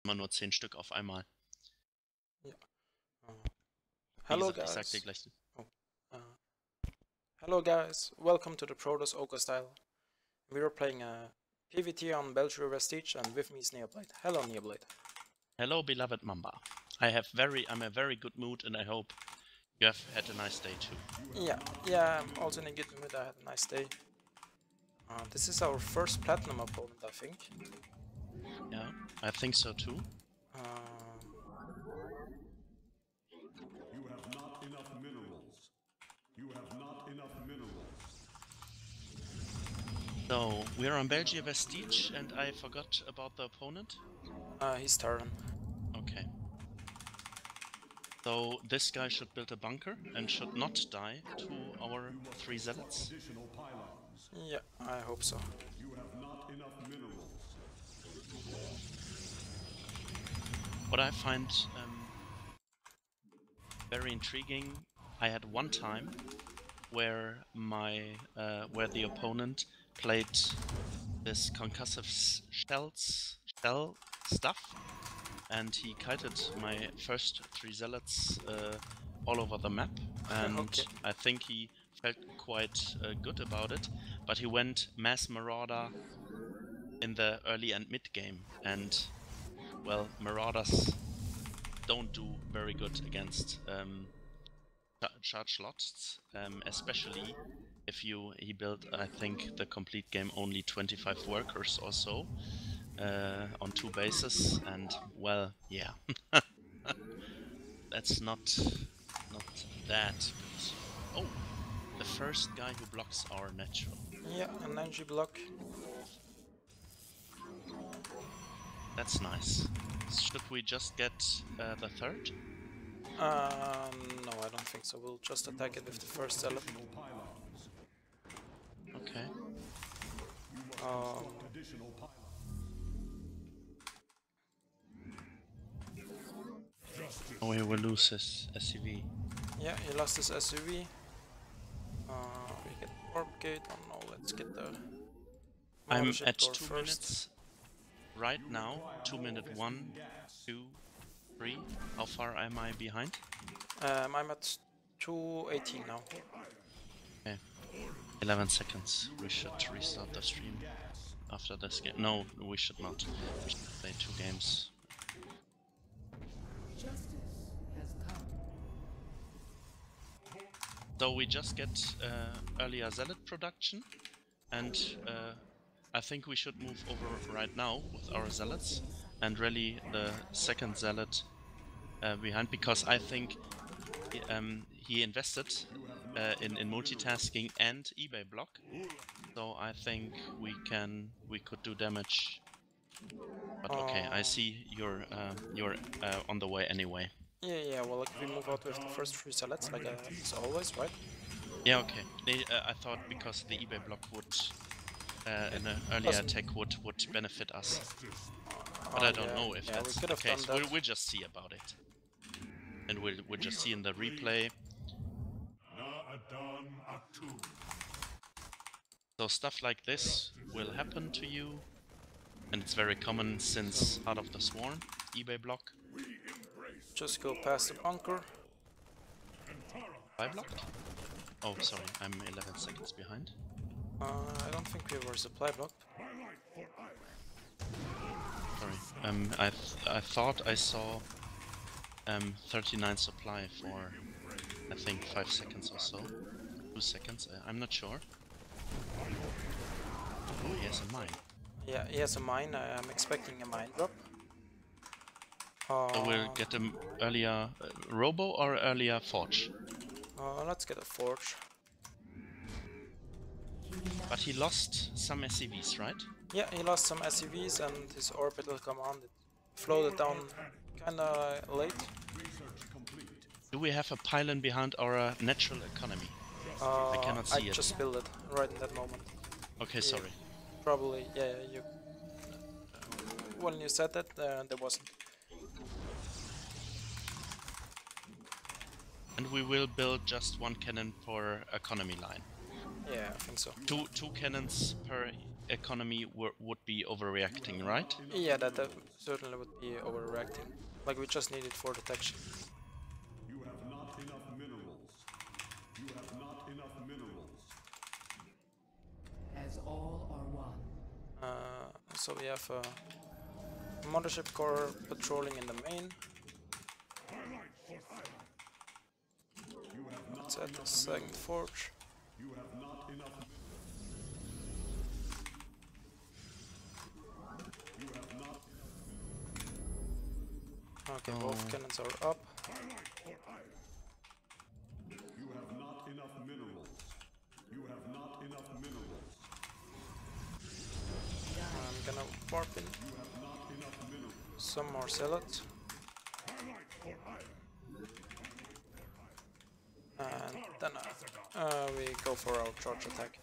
immer nur 10 Stück auf einmal. Ja. Hello Hello gesagt, ich sag dir guys. gleich. Hello guys, welcome to the Protoss-Okko-Style. We are playing a PvT on Belshir Vestige, and with me is Neoblade. Hello Neoblade. Hello beloved Mamba. I'm a very good mood and I hope you have had a nice day too. Yeah, I'm also in a good mood. I had a nice day. This is our first platinum opponent, I think. Yeah, I think so too. You have not enough minerals. You have not enough minerals. So, we're on Belgium Vestige and I forgot about the opponent. He's Terran. Okay. So, this guy should build a bunker and should not die to our 3 zealots. Additional pylons. Yeah, I hope so. You have not enough minerals. What I find very intriguing, I had one time where where the opponent played this concussive shell stuff, and he kited my first 3 zealots all over the map, and Okay. I think he felt quite good about it, but he went mass marauder in the early and mid game, and well, marauders don't do very good against charge slots, especially if he built, I think, the complete game only 25 workers or so on 2 bases, and well, yeah, that's not that good. Oh, the first guy who blocks our natural. Yeah, an energy block. That's nice. Should we just get the third? No, I don't think so. We'll just attack it with the first zealot. Okay. Additional pylons. Oh, he will lose his SUV. Yeah, he lost his SUV. We get Orb Gate. Oh no, let's get the I'm Mothership at door 2 first. minutes right now. 2 minute 1, 2, 3. How far am I behind? I'm at 2:18 now. Okay. 11 seconds. We should restart the stream after this game. No, we should not. We should play 2 games. So we just get earlier zealot production, and I think we should move over right now with our zealots and rally the second zealot behind, because I think he invested in multitasking and eBay block, so I think we could do damage. But okay, I see you're on the way anyway. Yeah, well, like, we move out with the first 3 zealots, like as always, right? Yeah, okay. I thought because the eBay block would in an earlier attack would benefit us, but I don't know if that's the case. We'll just see about it, and we'll just see in the replay. So stuff like this will happen to you, and it's very common since Heart of the Swarm, eBay block. Just go past the bunker. I blocked? Oh, sorry, I'm 11 seconds behind. I don't think we were supply blocked. Sorry, I thought I saw 39 supply for, I think, 5 seconds or so. 2 seconds, I'm not sure. Oh, he has a mine. Yeah, he has a mine. I'm expecting a mine drop. So we'll get an earlier Robo or earlier Forge? Let's get a Forge. But he lost some SCVs, right? Yeah, he lost some SCVs and his orbital command. It floated down kinda late. Do we have a pylon behind our natural economy? I cannot see it. I just built it right in that moment. Okay, sorry. Probably, yeah, you... when you said that, there wasn't. And we will build just 1 cannon per economy line. Yeah, I think so. Two cannons per economy would be overreacting, right? Yeah, that certainly would be overreacting. Like, we just need it for detection. You have not enough minerals. You have not enough minerals. As all are one. So we have a mothership core patrolling in the main. Let's add the second forge. You have not enough. You have not. Okay, both cannons are up. You have not enough minerals. You have not enough minerals. I'm gonna warp in You have not enough minerals. some more zealots. And then we go for our charge attack.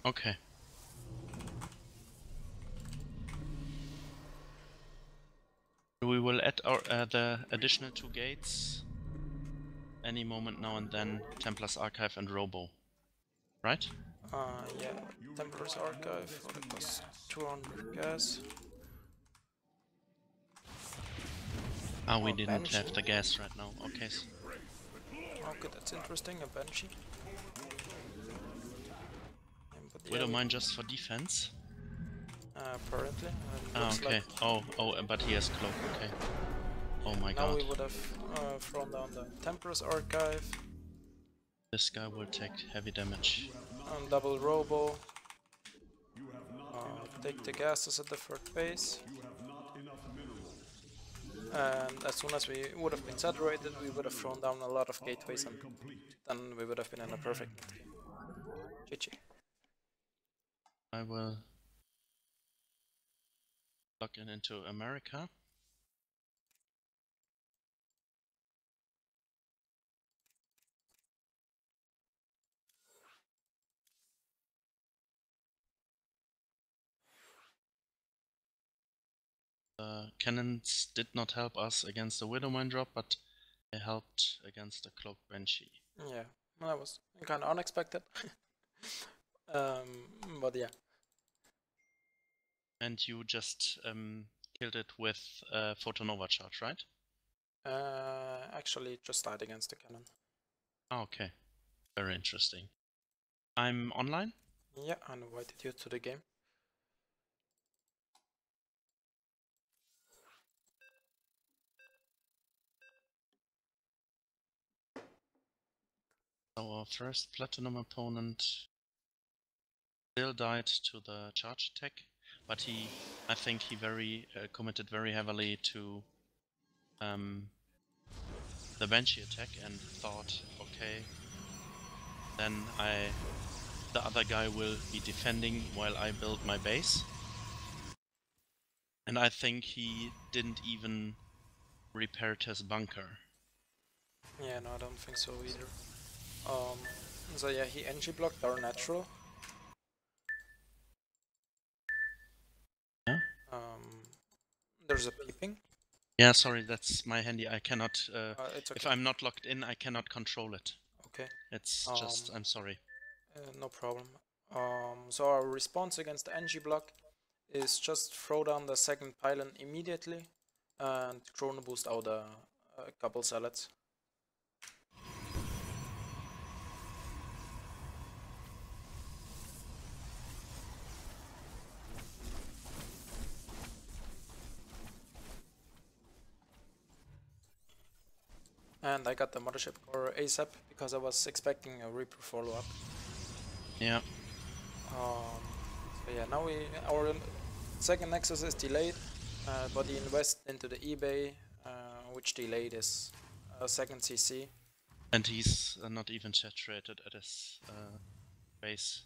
Okay. We will add our the additional 2 gates any moment now and then. Templar's Archive and Robo, right? Yeah, Temperor's Archive, oh, that was 200 gas. Ah, we Oh, didn't Banshee. have the gas right now. Okay. Okay, that's interesting, a Banshee. But yeah, Widowmine just for defense. apparently. And Ah, looks okay. like Oh, but he has cloak. Okay. Oh my now we god. would have thrown down the Temperor's Archive, This guy will take heavy damage. double Robo, take the gases at the third base. And as soon as we would have been saturated, we would have thrown down a lot of gateways, and then we would have been in a perfect game. GG. I will log in into America. The cannons did not help us against the Widowmine drop, but they helped against the Cloak Banshee. Yeah, well, that was kind of unexpected. But yeah. And you just killed it with Photonova charge, right? Actually, just died against the cannon. Ah, okay. Very interesting. I'm online? Yeah, I invited you to the game. Our first platinum opponent still died to the charge attack, but I think he committed very heavily to the Banshee attack and thought, okay, then the other guy will be defending while I build my base. And I think he didn't even repair his bunker. Yeah, no, I don't think so either. So yeah, he NG blocked our natural. Yeah? There's a peeping. Yeah, sorry, that's my handy. I cannot. It's okay. If I'm not logged in, I cannot control it. Okay. It's just. I'm sorry. No problem. So our response against the NG block is just throw down the second pylon immediately and chrono boost out a couple zealots. And I got the mothership core ASAP because I was expecting a Reaper follow-up. Yeah. So yeah, now our second Nexus is delayed, but he invest into the eBay, which delayed is second CC. And he's not even saturated at his base.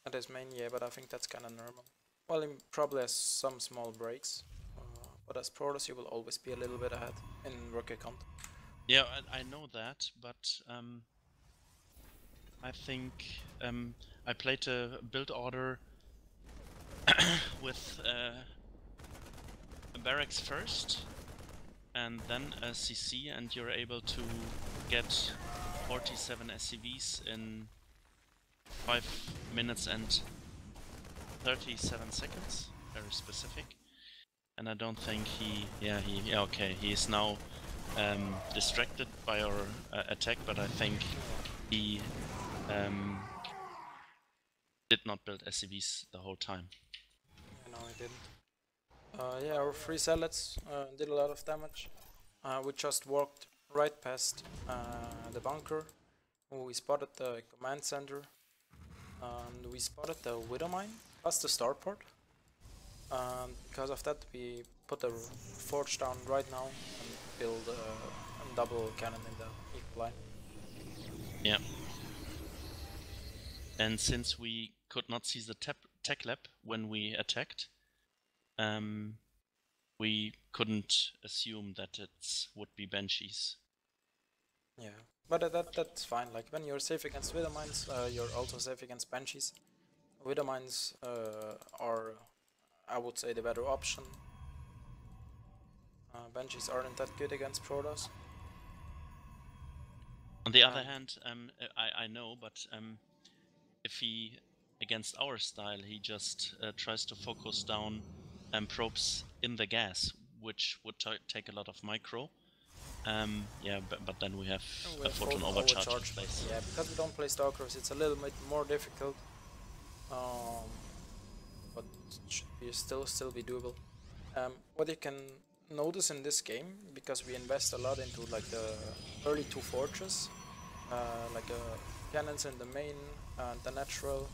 At his main, yeah, but I think that's kind of normal. Well, he probably has some small breaks, but as Protoss, you will always be a little bit ahead in rookie count. Yeah, I know that, but I think I played a build order with a barracks first, and then a CC, and you're able to get 47 SCVs in 5 minutes and 37 seconds, very specific. And I don't think okay, he is now distracted by our attack, but I think he did not build SCVs the whole time. No, he didn't. Yeah, our 3 zealots did a lot of damage. We just walked right past the bunker. We spotted the command center. And we spotted the Widow Mine plus the starport. And because of that, we put a forge down right now and build a double cannon in the equal line. Yeah. And since we could not see the tech lab when we attacked, we couldn't assume that it would be Banshees. Yeah, but that's fine. Like when you're safe against Widow Mines, you're also safe against Banshees. Widow Mines are, I would say, the better option. Banshees aren't that good against Protoss. On the other hand, I know, but if he, against our style, he just tries to focus down probes in the gas, which would take a lot of micro. Yeah, but then we have a photon overcharge in place. Yeah, because we don't play Stalkers, it's a little bit more difficult. But it should still be doable. What you can notice in this game, because we invest a lot into like the early 2 forges, like cannons in the main and the natural.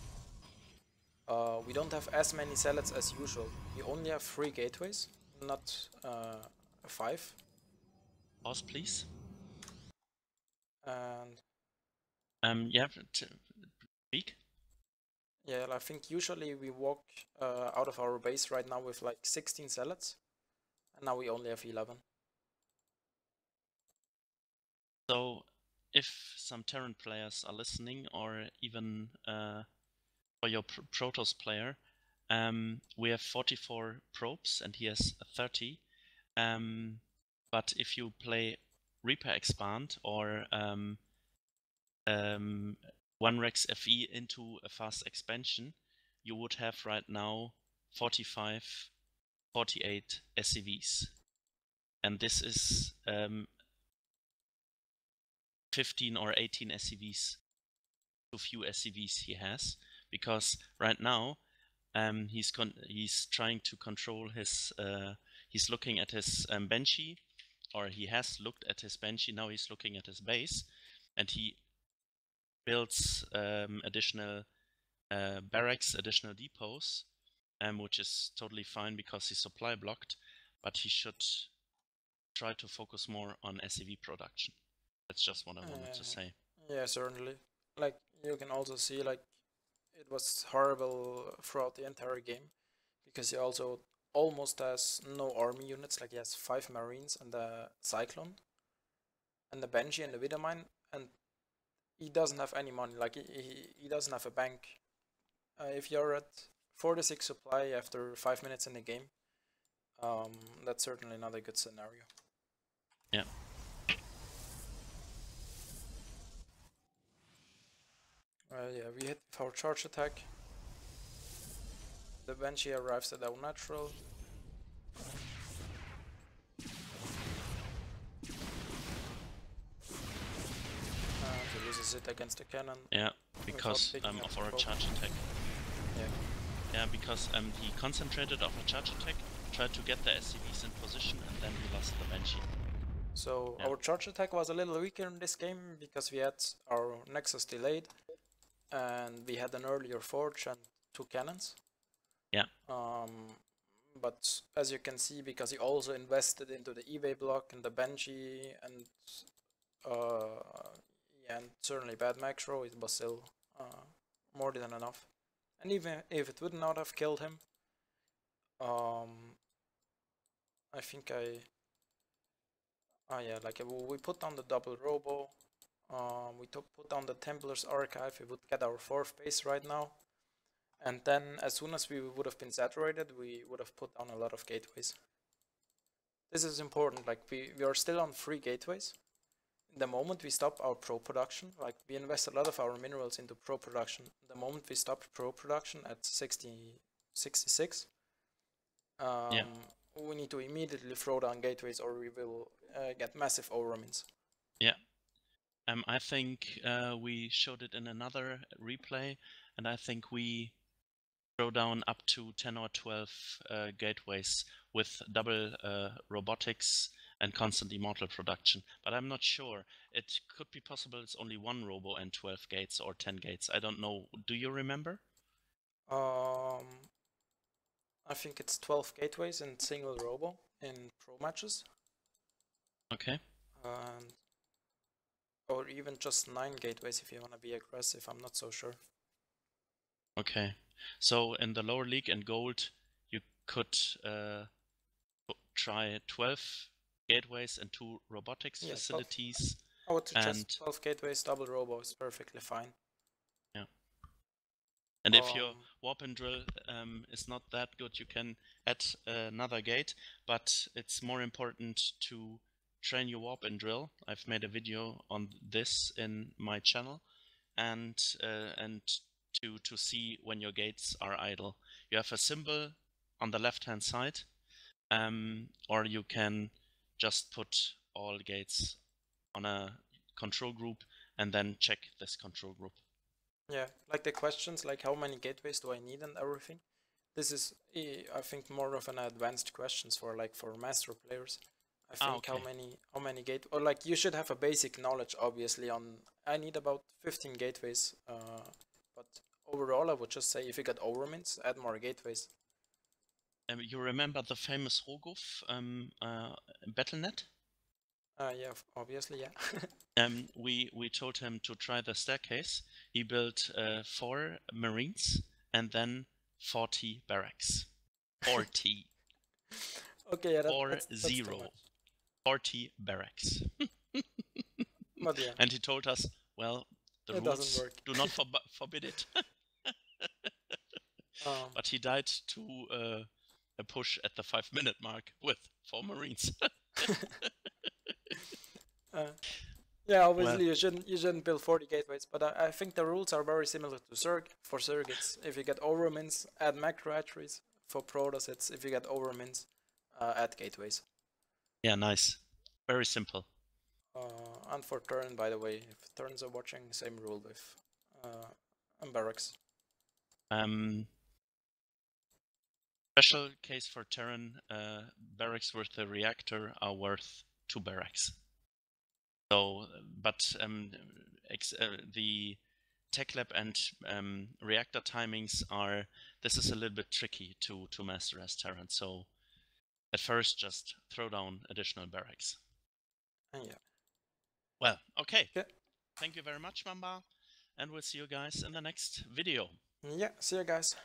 We don't have as many zealots as usual. We only have 3 gateways, not 5. Pause, please. And yeah, speak. Yeah, I think usually we walk out of our base right now with like 16 zealots, and now we only have 11. So, if some Terran players are listening, or even for your Protoss player, we have 44 probes and he has 30. But if you play Reaper Expand or 1-Rex FE into a fast expansion, you would have right now 45, 48 SCVs. And this is 15 or 18 SCVs. Too few SCVs he has, because right now he's trying to control his he's looking at his Banshee, or he has looked at his Banshee, now he's looking at his base, and he builds additional barracks, additional depots, which is totally fine because he's supply blocked, but he should try to focus more on SCV production. That's just what I wanted to say. Yeah, certainly. Like, you can also see, like, it was horrible throughout the entire game, because he also almost has no army units. Like, he has 5 Marines and the Cyclone, and the Banshee and the Widowmine, and he doesn't have any money. Like, he doesn't have a bank. If you're at 46 supply after 5 minutes in the game, that's certainly not a good scenario. Yeah. Yeah, we hit with our charge attack. The Banshee arrives at our natural. And he loses it against the cannon. Yeah, because of our charge attack. Yeah. Yeah, because he concentrated on a charge attack, tried to get the SCVs in position, and then he lost the Banshee. So our charge attack was a little weaker in this game because we had our Nexus delayed, and we had an earlier forge and 2 cannons. Yeah. But as you can see, because he also invested into the eBay block and the Banshee and and certainly bad macro, it was still more than enough. And even if it would not have killed him, I think we put down the double robo. We put down the Templar's Archive. We would get our 4th base right now. And then as soon as we would have been saturated, we would have put down a lot of gateways. This is important. Like, we are still on 3 gateways. The moment we stop our pro production, like, we invest a lot of our minerals into pro production. The moment we stop pro production at 60 66. Yeah. We need to immediately throw down gateways or we will get massive overwinds. Yeah. I think we showed it in another replay, and I think we throw down up to 10 or 12 gateways with double robotics and constant immortal production. But I'm not sure. It could be possible it's only one robo and 12 gates or 10 gates. I don't know. Do you remember? I think it's 12 gateways in single robo in pro matches. Okay. Or even just 9 gateways if you want to be aggressive. I'm not so sure. Okay. So in the lower league and gold, you could try 12 gateways and 2 robotics facilities. 12. I would suggest 12 gateways, double robo is perfectly fine. Yeah. And if your warp and drill is not that good, you can add another gate, but it's more important to train your warp and drill. I've made a video on this in my channel, and to see when your gates are idle. You have a symbol on the left-hand side, or you can just put all gates on a control group and then check this control group. Yeah, like the questions, like how many gateways do I need and everything. This is, I think, more of an advanced questions for master players. I think okay. how many gate, or like you should have a basic knowledge obviously on. I need about 15 gateways, but overall I would just say if you get overmints, add more gateways. You remember the famous Rogov BattleNet? Yeah, obviously, yeah. We told him to try the staircase. He built 4 marines and then 40 barracks. 40. Okay, yeah, that's 40 barracks. But yeah. And he told us, well, the rules do not forbid it. But he died to a push at the 5-minute mark with 4 marines. Yeah, obviously you shouldn't build 40 gateways, but I think the rules are very similar to for surrogates. If you get overmints, add macro hatcheries. For Protoss, it's if you get overmints, add gateways. Yeah, nice. Very simple. And for turn, by the way, if turns are watching, same rule with barracks. Special case for Terran, barracks with a reactor are worth 2 barracks. So, but the tech lab and reactor timings are, this is a little bit tricky to master as Terran. So at first just throw down additional barracks. Yeah. Well, okay. Thank you very much, Mamba. And we'll see you guys in the next video. Yeah, see you guys.